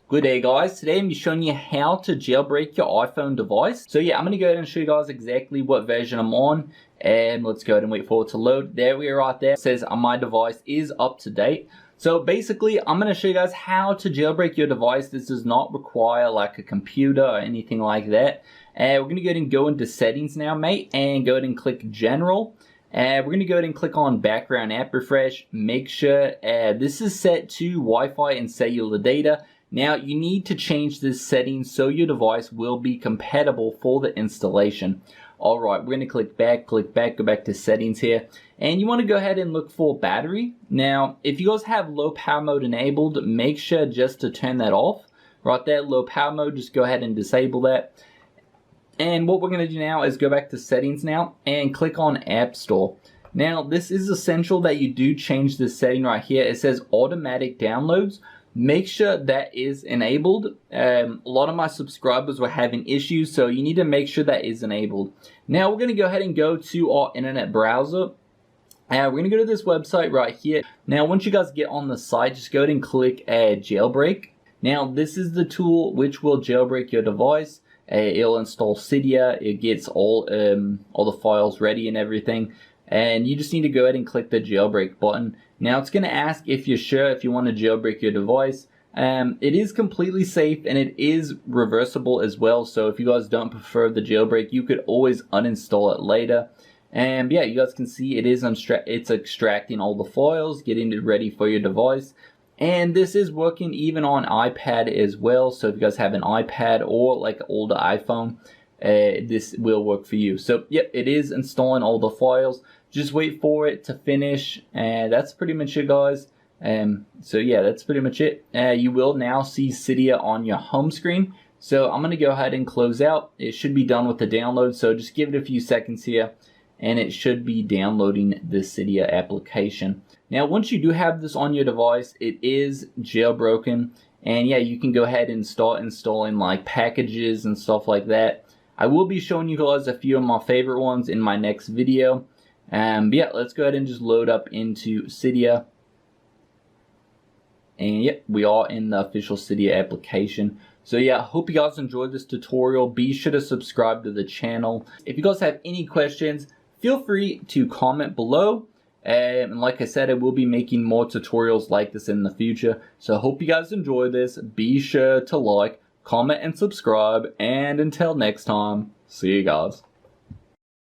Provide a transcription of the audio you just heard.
Good day guys, today I'm going to be showing you how to jailbreak your iPhone device. So yeah, I'm going to go ahead and show you guys exactly what version I'm on, and let's go ahead and wait for it to load. There we are right there. It says my device is up to date. So basically I'm going to show you guys how to jailbreak your device. This does not require like a computer or anything like that. We're going to go ahead and go into settings now, mate, and go ahead and click general. We're going to go ahead and click on background app refresh. Make sure this is set to Wi-Fi and cellular data. Now you need to change this setting so your device will be compatible for the installation. Alright, we're going to click back, go back to settings here. And you want to go ahead and look for battery. Now, if you guys have low power mode enabled, make sure just to turn that off. Right there, low power mode, just go ahead and disable that. And what we're going to do now is go back to settings now and click on App Store. Now, this is essential that you do change this setting right here. It says automatic downloads. Make sure that is enabled. A lot of my subscribers were having issues, so you need to make sure that is enabled. Now, we're going to go ahead and go to our internet browser. We're going to go to this website right here. Now, once you guys get on the site, just go ahead and click Jailbreak. Now, this is the tool which will jailbreak your device. It'll install Cydia. It gets all the files ready and everything. And you just need to go ahead and click the jailbreak button. Now it's going to ask if you're sure if you want to jailbreak your device. It is completely safe and it is reversible as well. So if you guys don't prefer the jailbreak, you could always uninstall it later. And yeah, you guys can see it's extracting all the files, getting it ready for your device. And this is working even on iPad as well. So if you guys have an iPad or like an older iPhone, this will work for you. So yep, it is installing all the files. Just wait for it to finish, and that's pretty much it, guys. So yeah, that's pretty much it. You will now see Cydia on your home screen. So I'm going to go ahead and close out. It should be done with the download, so just give it a few seconds here, and it should be downloading the Cydia application. Now, once you do have this on your device, it is jailbroken, and yeah, you can go ahead and start installing like packages and stuff like that. I will be showing you guys a few of my favorite ones in my next video. But yeah, let's go ahead and just load up into Cydia. And yep, we are in the official Cydia application. So yeah, hope you guys enjoyed this tutorial. Be sure to subscribe to the channel. If you guys have any questions, feel free to comment below. And like I said, I will be making more tutorials like this in the future. So I hope you guys enjoy this. Be sure to like, comment, and subscribe. And until next time, see you guys.